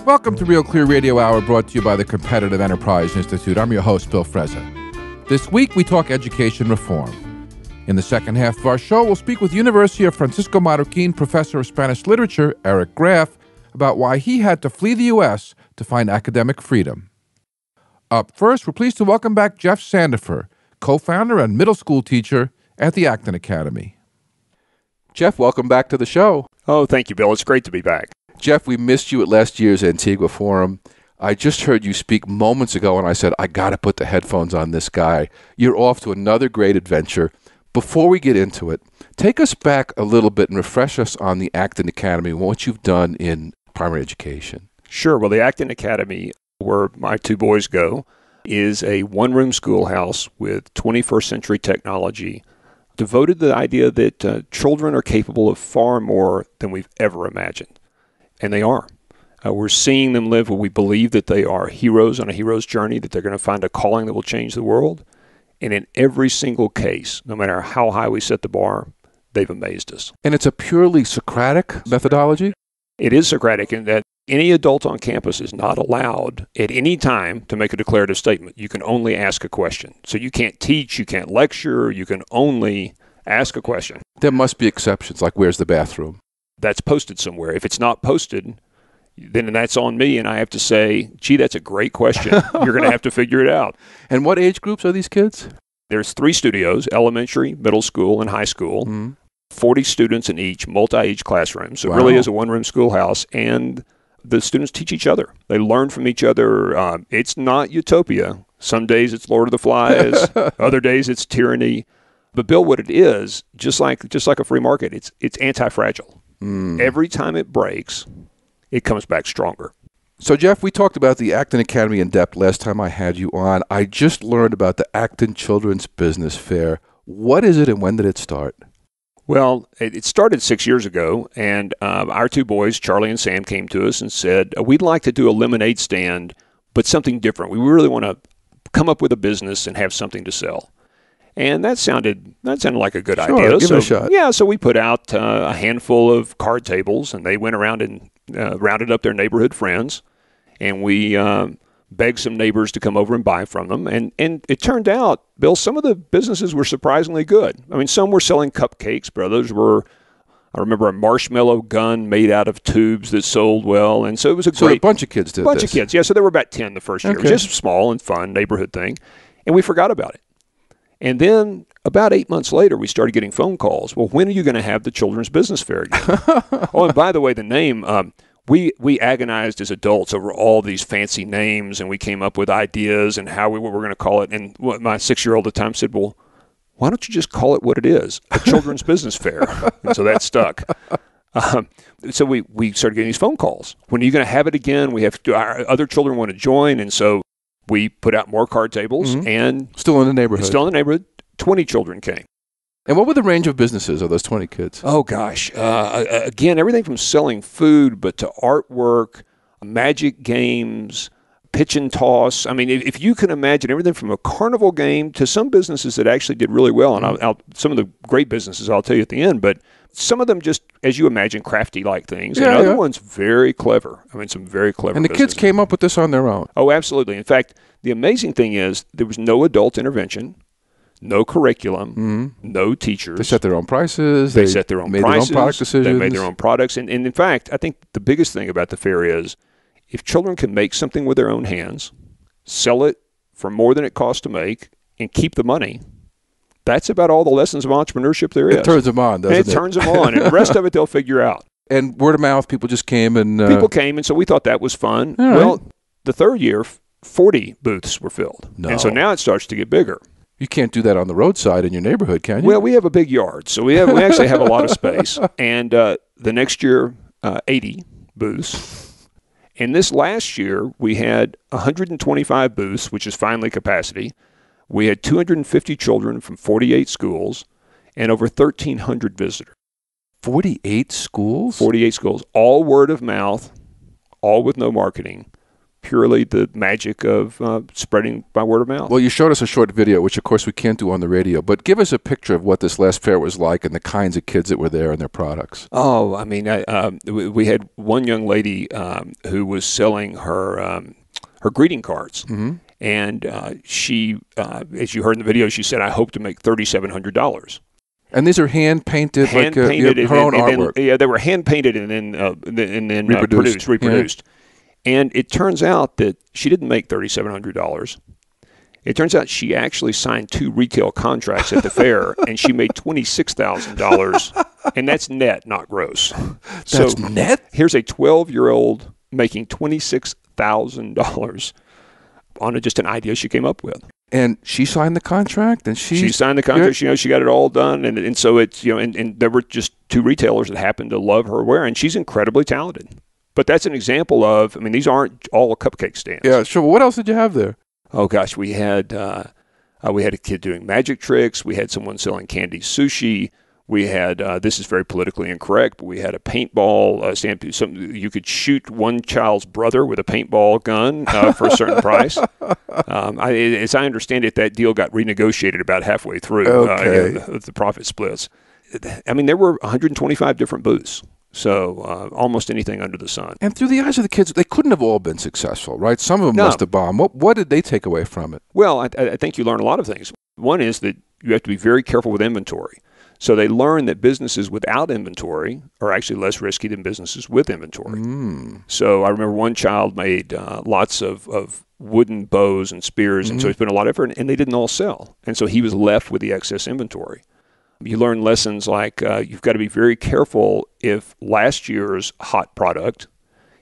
Welcome to Real Clear Radio Hour, brought to you by the Competitive Enterprise Institute. I'm your host, Bill Frezza. This week, we talk education reform. In the second half of our show, we'll speak with University of Francisco Marroquin professor of Spanish literature, Eric Graff, about why he had to flee the U.S. to find academic freedom. Up first, we're pleased to welcome back Jeff Sandefer, co-founder and middle school teacher at the Acton Academy. Jeff, welcome back to the show. Oh, thank you, Bill. It's great to be back. Jeff, we missed you at last year's Antigua Forum. I just heard you speak moments ago, and I said, I got to put the headphones on this guy. You're off to another great adventure. Before we get into it, take us back a little bit and refresh us on the Acton Academy and what you've done in primary education. Sure. Well, the Acton Academy, where my two boys go, is a one-room schoolhouse with 21st century technology devoted to the idea that children are capable of far more than we've ever imagined. And they are. We're seeing them live what we believe that they are heroes on a hero's journey, that they're going to find a calling that will change the world. And in every single case, no matter how high we set the bar, they've amazed us. And it's a purely Socratic methodology? It is Socratic in that any adult on campus is not allowed at any time to make a declarative statement. You can only ask a question. So you can't teach, you can't lecture, you can only ask a question. There must be exceptions, like where's the bathroom? That's posted somewhere. If it's not posted, then that's on me, and I have to say, gee, that's a great question. You're going to have to figure it out. And what age groups are these kids? There's 3 studios, elementary, middle school, and high school. Mm-hmm. 40 students in each, multi-age classrooms. So It really is a one-room schoolhouse, and the students teach each other. They learn from each other. It's not utopia. Some days it's Lord of the Flies. Other days it's tyranny. But, Bill, what it is, just like a free market, it's anti-fragile. Every time it breaks, it comes back stronger. So, Jeff, we talked about the Acton Academy in depth last time I had you on. I just learned about the Acton Children's Business Fair. What is it and when did it start? Well, it started 6 years ago, and our two boys, Charlie and Sam, came to us and said, we'd like to do a lemonade stand, but something different. We really want to come up with a business and have something to sell. And that sounded like a good idea. Give it a shot. Yeah, so we put out a handful of card tables, and they went around and rounded up their neighborhood friends, and we begged some neighbors to come over and buy from them. And it turned out, Bill, some of the businesses were surprisingly good. I mean, some were selling cupcakes, but others were, I remember, a marshmallow gun made out of tubes that sold well. And so it was a bunch of kids did this. A bunch of kids, yeah. So there were about 10 the first year. Okay. It was just a small and fun neighborhood thing. And we forgot about it. And then about 8 months later, we started getting phone calls. Well, when are you going to have the Children's Business Fair again? Oh, and by the way, the name, we agonized as adults over all these fancy names, and we came up with ideas and what we were going to call it. And my 6-year-old at the time said, well, why don't you just call it what it is, a Children's Business Fair? And so that stuck. So we started getting these phone calls. When are you going to have it again? Our other children want to join, and so we put out more card tables, and Still in the neighborhood. 20 children came. And what were the range of businesses of those 20 kids? Oh, gosh. Again, everything from selling food, but to artwork, magic games, pitch and toss. I mean, if you can imagine everything from a carnival game to some businesses that actually did really well, and some of the great businesses I'll tell you at the end, but some of them just, as you imagine, crafty-like things, and other ones very clever. I mean, some very clever And the businesses. kids came up with this on their own? Oh, absolutely. In fact, the amazing thing is there was no adult intervention, no curriculum, no teachers. They set their own prices. They set their own made prices. Their own product decisions. They made their own products. And in fact, I think the biggest thing about the fair is if children can make something with their own hands, sell it for more than it costs to make, and keep the money, that's about all the lessons of entrepreneurship there is. It turns them on, doesn't it? It turns them on. And the rest of it they'll figure out. And word of mouth, people just came and... People came, and so we thought that was fun. All well, right. The third year, 40 booths were filled. No. And so now it starts to get bigger. You can't do that on the roadside in your neighborhood, can you? Well, we have a big yard, so we actually have a lot of space. And the next year, 80 booths. And this last year, we had 125 booths, which is finally capacity. We had 250 children from 48 schools and over 1,300 visitors. 48 schools? 48 schools, all word of mouth, all with no marketing, purely the magic of spreading by word of mouth. Well, you showed us a short video, which of course we can't do on the radio, but give us a picture of what this last fair was like and the kinds of kids that were there and their products. Oh, I mean, we had one young lady who was selling her greeting cards. Mm-hmm. And she, as you heard in the video, she said, "I hope to make $3,700. And these are hand-painted, her own artwork. Then, they were hand-painted and then reproduced. Yeah. And it turns out that she didn't make $3,700. It turns out she actually signed 2 retail contracts at the fair, and she made $26,000. And that's net, not gross. That's net? Here's a 12-year-old making $26,000 on just an idea she came up with. And she signed the contract, and she signed the contract. She got it all done, and so it's and there were just 2 retailers that happened to love her wear, and she's incredibly talented. But that's an example of, these aren't all cupcake stands. Yeah, sure. What else did you have there? Oh gosh, we had a kid doing magic tricks. We had someone selling candy sushi. We had, this is very politically incorrect, but we had a paintball stand. You could shoot one child's brother with a paintball gun for a certain price. As I understand it, that deal got renegotiated about halfway through the profit splits. There were 125 different booths. So almost anything under the sun. And through the eyes of the kids, they couldn't have all been successful, right? Some of them must have bombed. What did they take away from it? Well, I think you learn a lot of things. One is that you have to be very careful with inventory. So they learn that businesses without inventory are actually less risky than businesses with inventory. So I remember one child made lots of wooden bows and spears, and so he spent a lot of effort, and they didn't all sell. And so he was left with the excess inventory. You learn lessons like you've got to be very careful if last year's hot product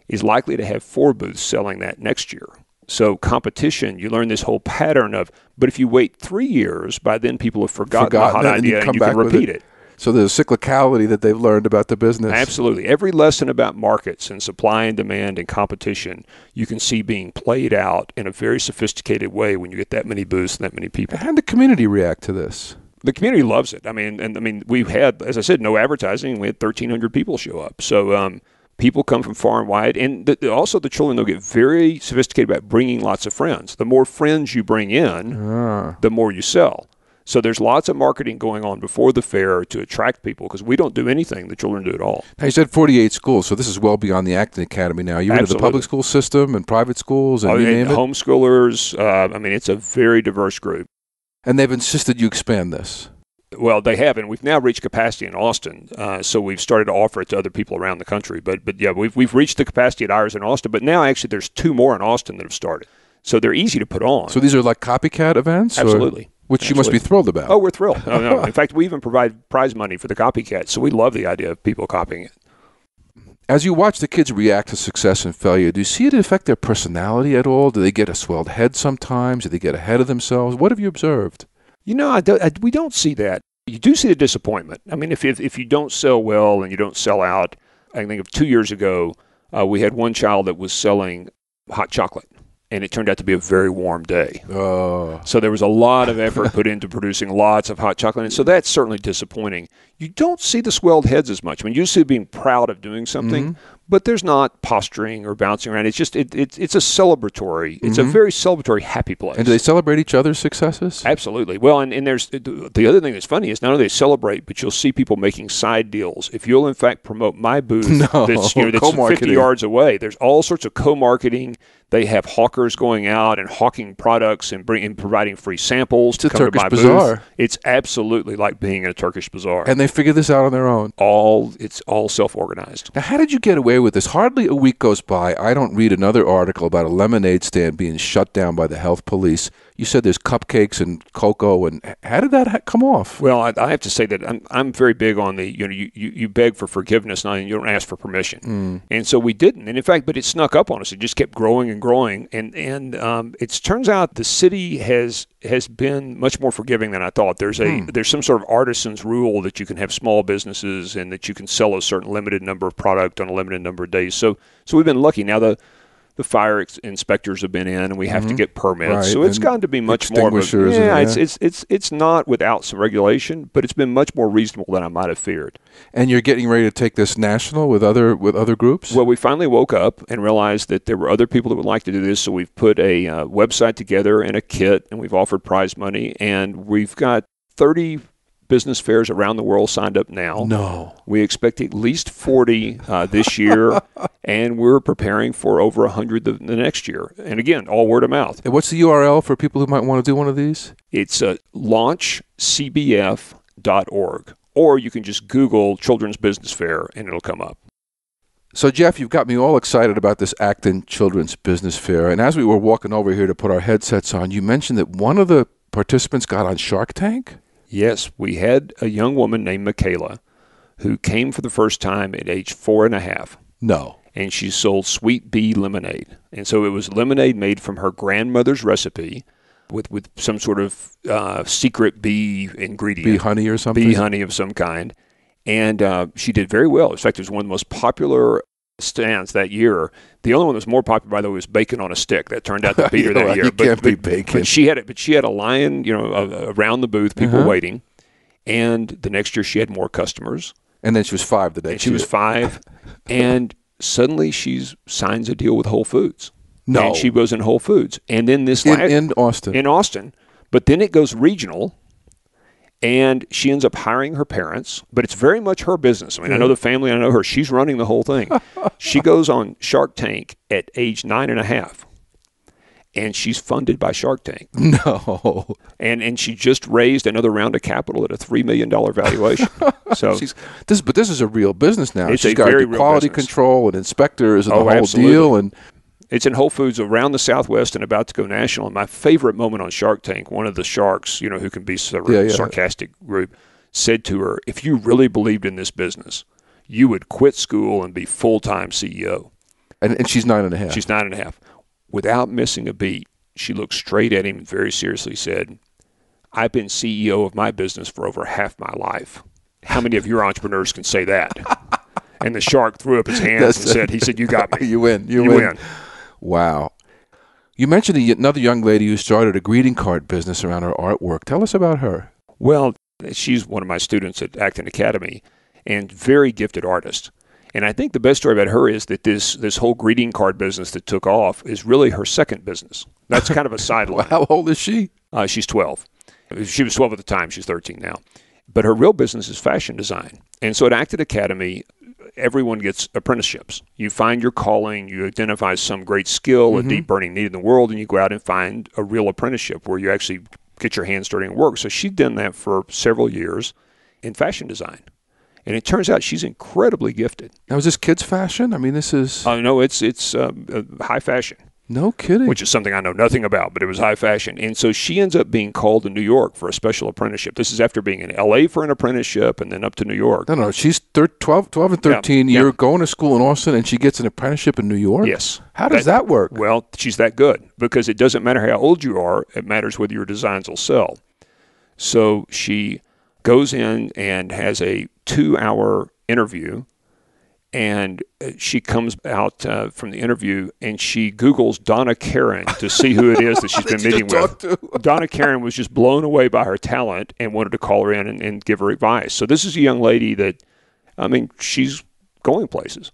is likely to have 4 booths selling that next year. So competition, you learn this whole pattern of, but if you wait 3 years, by then people have forgotten the hot idea and you can repeat it. So there's a cyclicality that they've learned about the business. Absolutely. Every lesson about markets and supply and demand and competition, you can see being played out in a very sophisticated way when you get that many booths and that many people. How did the community react to this? The community loves it. We've had, as I said, no advertising. We had 1,300 people show up. So people come from far and wide. And also the children, they'll get very sophisticated about bringing lots of friends. The more friends you bring in, the more you sell. So there's lots of marketing going on before the fair to attract people, because we don't do anything. The children do it all. Now, you said 48 schools, so this is well beyond the Acton Academy now. You went to the public school system and private schools and you name it? Homeschoolers. It's a very diverse group. And they've insisted you expand this. Well, they have, and we've now reached capacity in Austin, so we've started to offer it to other people around the country. But yeah, we've reached the capacity at ours in Austin, but now actually there's 2 more in Austin that have started. So they're easy to put on. So these are like copycat events? Absolutely. Which you must be thrilled about. Oh, we're thrilled. No. In fact, we even provide prize money for the copycats, so we love the idea of people copying it. As you watch the kids react to success and failure, do you see it affect their personality at all? Do they get a swelled head sometimes? Do they get ahead of themselves? What have you observed? We don't see that. You do see the disappointment. If you don't sell well and you don't sell out, I think of 2 years ago, we had one child that was selling hot chocolate, and it turned out to be a very warm day. Oh. So there was a lot of effort put into producing lots of hot chocolate, and so that's certainly disappointing. You don't see the swelled heads as much. You see being proud of doing something, but there's not posturing or bouncing around. It's just it's a celebratory. It's a very celebratory, happy place. And do they celebrate each other's successes? Absolutely. Well, and there's the other thing that's funny is not only they celebrate, but you'll see people making side deals. If you'll in fact promote my booth, that's 50 yards away, there's all sorts of co-marketing. They have hawkers going out and hawking products and providing free samples to come to my booth. It's absolutely like being in a Turkish bazaar. And they figure this out on their own. It's all self-organized. Now, how did you get away with this? Hardly a week goes by, I don't read another article about a lemonade stand being shut down by the health police. You said there's cupcakes and cocoa, and how did that come off? Well, I have to say that I'm very big on the you beg for forgiveness, and you don't ask for permission, and so we didn't. And in fact, but it snuck up on us. It just kept growing and growing, and it turns out the city has been much more forgiving than I thought. There's some sort of artisan's rule that you can have small businesses and that you can sell a certain limited number of product on a limited number of days. So we've been lucky. Now the fire inspectors have been in, and we have to get permits. Right. So it's gotten to be much more. It's not without some regulation, but it's been much more reasonable than I might have feared. And you're getting ready to take this national with other groups? Well, we finally woke up and realized that there were other people that would like to do this. So we've put a website together and a kit, and we've offered prize money, and we've got 30 business fairs around the world signed up now. No. We expect at least 40 this year, and we're preparing for over 100 the next year. And again, all word of mouth. And what's the URL for people who might want to do one of these? It's launchcbf.org, or you can just Google Children's Business Fair, and it'll come up. So, Jeff, you've got me all excited about this Acton Children's Business Fair. And as we were walking over here to put our headsets on, you mentioned that one of the participants got on Shark Tank? Yes, we had a young woman named Michaela who came for the first time at age 4.5. No. And she sold sweet bee lemonade. And so it was lemonade made from her grandmother's recipe with some sort of secret bee ingredient. Bee honey or something? Bee honey of some kind. And she did very well. In fact, it was one of the most popular stands that year. The only one that was more popular, by the way, was bacon on a stick. That turned out to beat her that year. You can't beat bacon. But she had a line, around the booth, people waiting. And the next year she had more customers. And then she was 5 the next year. She was 5. And suddenly she signs a deal with Whole Foods. No. And she was in Whole Foods. And then in Austin. In Austin. But then it goes regional. And she ends up hiring her parents, but it's very much her business. I mean, I know the family, I know her. She's running the whole thing. She goes on Shark Tank at age 9.5, and she's funded by Shark Tank. No. And she just raised another round of capital at a $3 million valuation. So but this is a real business now. It's She's a got very to do real quality business. control and inspectors and the whole absolutely. deal. And it's in Whole Foods around the Southwest and about to go national. And my favorite moment on Shark Tank, one of the sharks, who can be sarcastic group, said to her, if you really believed in this business, you would quit school and be full-time CEO. And she's 9.5. She's 9.5. Without missing a beat, she looked straight at him and very seriously said, I've been CEO of my business for over half my life. How many of your entrepreneurs can say that? And the shark threw up his hands and said, you got me. You win. You win. Wow. You mentioned another young lady who started a greeting card business around her artwork. Tell us about her. Well, she's one of my students at Acton Academy and very gifted artist. And I think the best story about her is that this whole greeting card business that took off is really her second business. That's kind of a sideline. How old is she? She's 12. She was 12 at the time. She's 13 now. But her real business is fashion design. And so at Acton Academy, everyone gets apprenticeships. You find your calling, you identify some great skill, a deep burning need in the world, and you go out and find a real apprenticeship where you actually get your hands dirty and work. So she'd done that for several years in fashion design. And it turns out she's incredibly gifted. Now, is this kids' fashion? I mean, this is... No, it's high fashion. No kidding. Which is something I know nothing about, but it was high fashion. And so she ends up being called to New York for a special apprenticeship. This is after being in L.A. for an apprenticeship and then up to New York. No, she's 12 and 13. You're going to school in Austin, and she gets an apprenticeship in New York? Yes. How does that work? Well, she's that good because it doesn't matter how old you are. It matters whether your designs will sell. So she goes in and has a 2-hour interview. And she comes out from the interview and she Googles Donna Karen to see who it is that she's been meeting with. Donna Karen was just blown away by her talent and wanted to call her in and give her advice. So this is a young lady that, she's going places.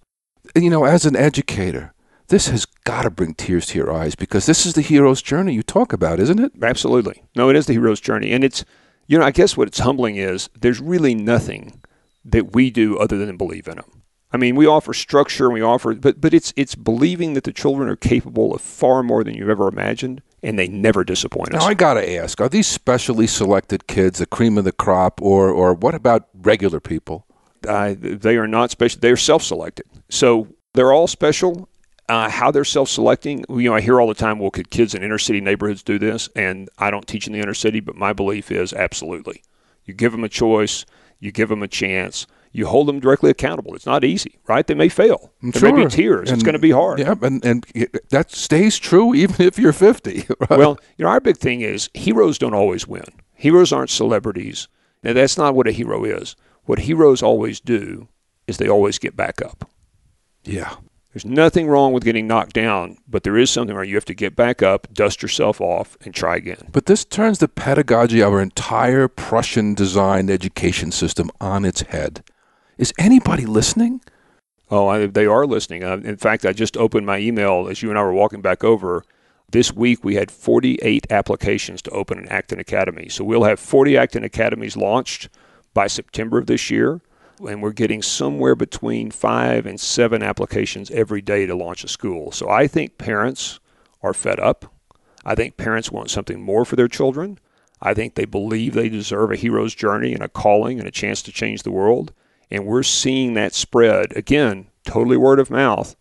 As an educator, this has got to bring tears to your eyes because this is the hero's journey you talk about, isn't it? Absolutely. No, it is the hero's journey. And it's, I guess what it's humbling is there's really nothing that we do other than believe in them. We offer structure and but it's believing that the children are capable of far more than you've ever imagined, and they never disappoint us. Now, I got to ask, are these specially selected kids the cream of the crop, or what about regular people? They are not special. They are self-selected. So they're all special. How they're self-selecting, I hear all the time, well, could kids in inner-city neighborhoods do this? And I don't teach in the inner city, but my belief is absolutely. You give them a choice. You give them a chance. You hold them directly accountable. It's not easy, right? They may fail. There may be tears. It's going to be hard. Yeah, and that stays true even if you're 50. Right? Well, our big thing is heroes don't always win. Heroes aren't celebrities. Now, that's not what a hero is. What heroes always do is they always get back up. Yeah. There's nothing wrong with getting knocked down, but there is something where you have to get back up, dust yourself off, and try again. But this turns the pedagogy of our entire Prussian-designed education system on its head. Is anybody listening? Oh, they are listening. In fact, I just opened my email as you and I were walking back over. This week, we had 48 applications to open an Acton Academy. So we'll have 40 Acton Academies launched by September of this year. And we're getting somewhere between 5 and 7 applications every day to launch a school. So I think parents are fed up. I think parents want something more for their children. I think they believe they deserve a hero's journey and a calling and a chance to change the world. And we're seeing that spread, again, totally word of mouth.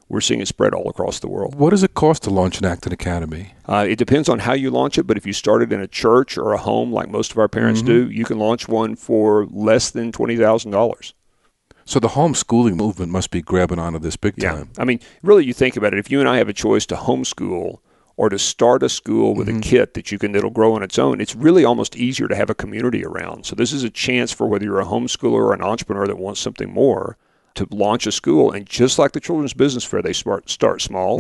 We're seeing it spread all across the world. What does it cost to launch an Acton Academy? It depends on how you launch it, but if you started in a church or a home like most of our parents do, you can launch one for less than $20,000. So the homeschooling movement must be grabbing onto this big time. I mean, really, you think about it. If you and I have a choice to homeschool or to start a school with a kit that'll grow on its own, it's really almost easier to have a community around. So this is a chance for whether you're a homeschooler or an entrepreneur that wants something more, to launch a school. And just like the Children's Business Fair, they start small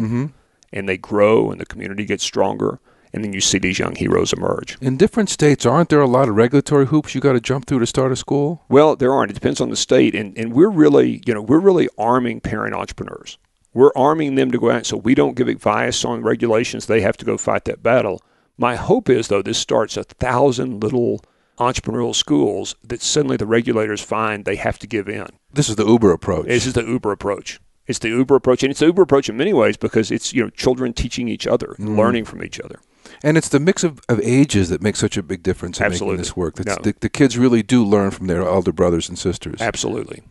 and they grow and the community gets stronger. And then you see these young heroes emerge. In different states, aren't there a lot of regulatory hoops you got to jump through to start a school? Well, there aren't. It depends on the state. And we're really arming parent entrepreneurs. We're arming them to go out so we don't give advice on regulations. They have to go fight that battle. My hope is, though, this starts 1,000 little entrepreneurial schools that suddenly the regulators find they have to give in. This is the Uber approach. This is the Uber approach. It's the Uber approach. And it's the Uber approach in many ways because it's children teaching each other and learning from each other. And it's the mix of ages that makes such a big difference in making this work. The kids really do learn from their elder brothers and sisters. Absolutely.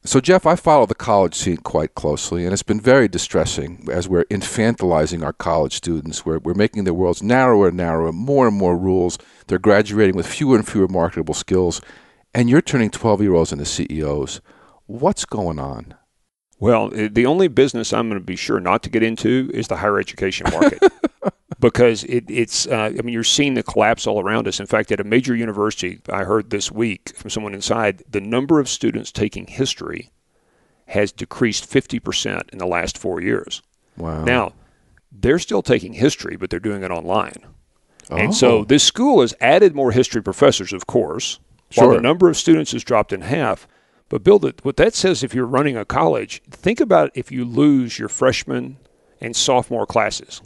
So, Jeff, I follow the college scene quite closely, and it's been very distressing as we're infantilizing our college students. We're making their worlds narrower and narrower, more and more rules. They're graduating with fewer and fewer marketable skills, and you're turning 12-year-olds into CEOs. What's going on? Well, the only business I'm going to be sure not to get into is the higher education market. Because you're seeing the collapse all around us. In fact, at a major university, I heard this week from someone inside, the number of students taking history has decreased 50% in the last 4 years. Wow. Now, they're still taking history, but they're doing it online. Oh. And so this school has added more history professors, of course, while the number of students has dropped in half. But Bill, what that says, if you're running a college, think about if you lose your freshman and sophomore classes.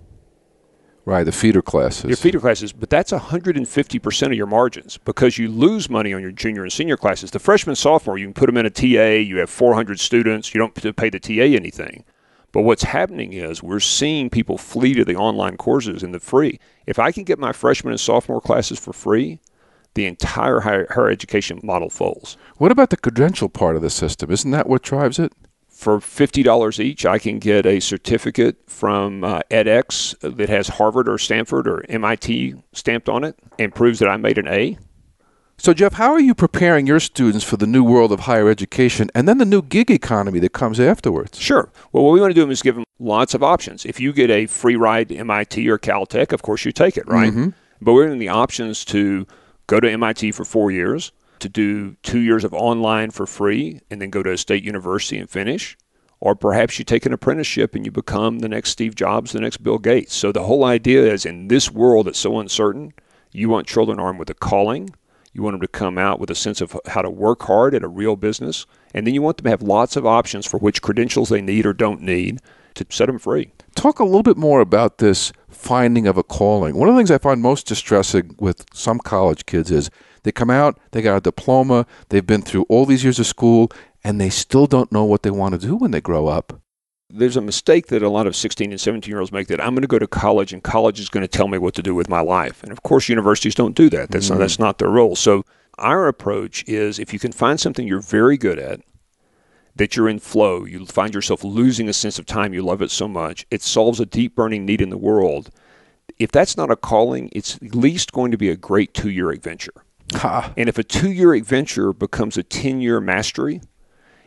Right, the feeder classes. Your feeder classes, but that's 150% of your margins because you lose money on your junior and senior classes. The freshman, sophomore, you can put them in a TA. You have 400 students. You don't have to pay the TA anything. But what's happening is we're seeing people flee to the online courses and the free. If I can get my freshman and sophomore classes for free, the entire higher education model folds. What about the credential part of the system? Isn't that what drives it? For $50 each, I can get a certificate from edX that has Harvard or Stanford or MIT stamped on it and proves that I made an A. So, Jeff, how are you preparing your students for the new world of higher education and then the new gig economy that comes afterwards? Sure. Well, what we want to do is give them lots of options. If you get a free ride to MIT or Caltech, of course you take it, right? But we're giving the options to go to MIT for 4 years, to do 2 years of online for free and then go to a state university and finish. Or perhaps you take an apprenticeship and you become the next Steve Jobs, the next Bill Gates. So the whole idea is in this world that's so uncertain, you want children armed with a calling. You want them to come out with a sense of how to work hard at a real business. And then you want them to have lots of options for which credentials they need or don't need to set them free. Talk a little bit more about this finding of a calling. One of the things I find most distressing with some college kids is they come out, they got a diploma, they've been through all these years of school, and they still don't know what they want to do when they grow up. There's a mistake that a lot of 16 and 17-year-olds make that I'm going to go to college and college is going to tell me what to do with my life. And of course, universities don't do that. That's not their role. So our approach is if you can find something you're very good at, that you're in flow, you find yourself losing a sense of time, you love it so much, it solves a deep burning need in the world. If that's not a calling, it's at least going to be a great 2-year adventure. And if a 2-year adventure becomes a 10-year mastery,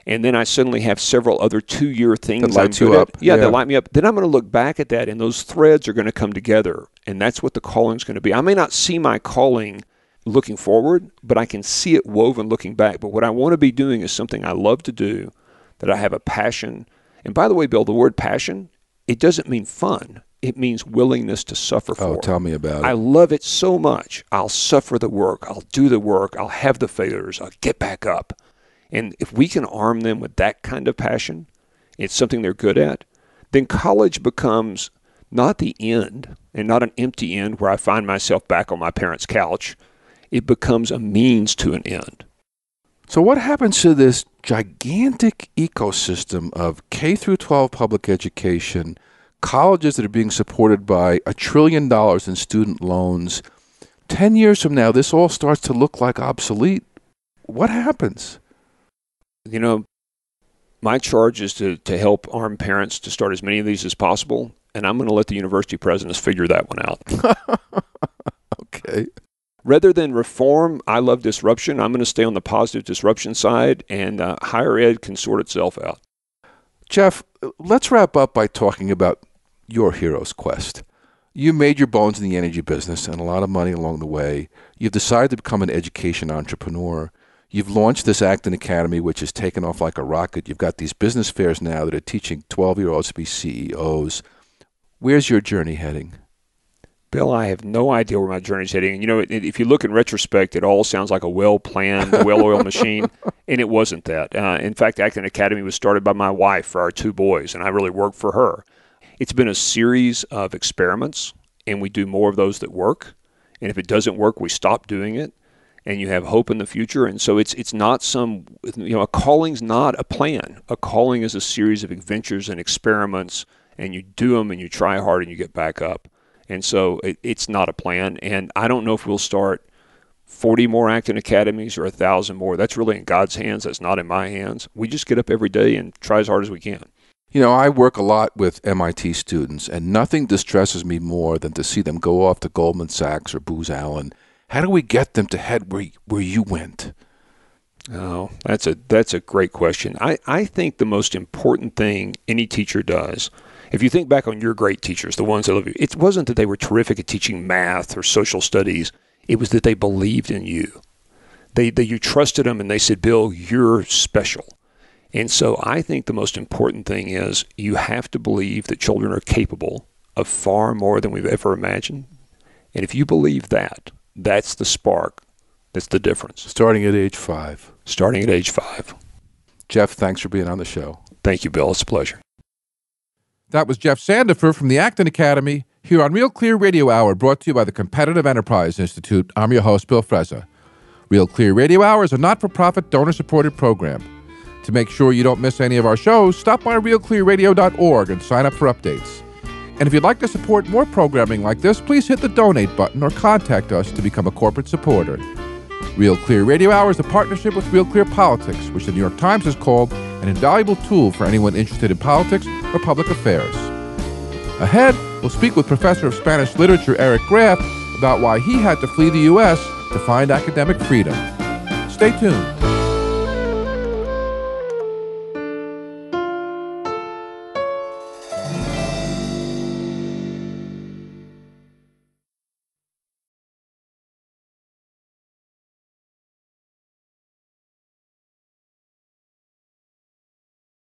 and then I suddenly have several other 2-year things that light you up. That light me up. Then I'm going to look back at that, and those threads are going to come together, and that's what the calling's going to be. I may not see my calling looking forward, but I can see it woven looking back. But what I want to be doing is something I love to do, that I have a passion, And by the way, Bill, the word passion, it doesn't mean fun. It means willingness to suffer for. Oh, tell me about it. I love it so much. I'll suffer the work. I'll do the work. I'll have the failures. I'll get back up. And if we can arm them with that kind of passion, it's something they're good at, then college becomes not the end and not an empty end where I find myself back on my parents' couch. It becomes a means to an end. So what happens to this gigantic ecosystem of K through 12 public education, colleges that are being supported by $1 trillion in student loans? 10 years from now, this all starts to look like obsolete. What happens? You know, my charge is to help arm parents to start as many of these as possible, and I'm going to let the university presidents figure that one out. Okay. Rather than reform, I love disruption. I'm going to stay on the positive disruption side, and higher ed can sort itself out. Jeff, let's wrap up by talking about your hero's quest. You made your bones in the energy business and a lot of money along the way. You've decided to become an education entrepreneur. You've launched this Acton Academy, which has taken off like a rocket. You've got these business fairs now that are teaching 12-year-olds to be CEOs. Where's your journey heading? Bill, I have no idea where my journey's heading. And, you know, if you look in retrospect, it all sounds like a well-planned, well-oiled machine, and it wasn't that. In fact, Acton Academy was started by my wife for our 2 boys, and I really worked for her. It's been a series of experiments, and we do more of those that work. And if it doesn't work, we stop doing it, and you have hope in the future. And so it's not some, you know, a calling's not a plan. A calling is a series of adventures and experiments, and you do them, and you try hard, and you get back up. And so it's not a plan. And I don't know if we'll start 40 more Acton Academies or 1,000 more. That's really in God's hands. That's not in my hands. We just get up every day and try as hard as we can. You know, I work a lot with MIT students, and nothing distresses me more than to see them go off to Goldman Sachs or Booz Allen. How do we get them to head where you went? Oh, that's a great question. I think the most important thing any teacher does, if you think back on your great teachers, the ones that love you, it wasn't that they were terrific at teaching math or social studies. It was that they believed in you. You trusted them, and they said, Bill, you're special. And so I think the most important thing is you have to believe that children are capable of far more than we've ever imagined. And if you believe that, that's the spark. That's the difference. Starting at age 5. Starting at age 5. Jeff, thanks for being on the show. Thank you, Bill. It's a pleasure. That was Jeff Sandefer from the Acton Academy here on Real Clear Radio Hour, brought to you by the Competitive Enterprise Institute. I'm your host, Bill Frezza. Real Clear Radio Hour is a not-for-profit, donor-supported program. To make sure you don't miss any of our shows, stop by realclearradio.org and sign up for updates. And if you'd like to support more programming like this, please hit the donate button or contact us to become a corporate supporter. Real Clear Radio Hour is a partnership with Real Clear Politics, which the New York Times has called an invaluable tool for anyone interested in politics or public affairs. Ahead, we'll speak with Professor of Spanish Literature Eric Graff about why he had to flee the U.S. to find academic freedom. Stay tuned.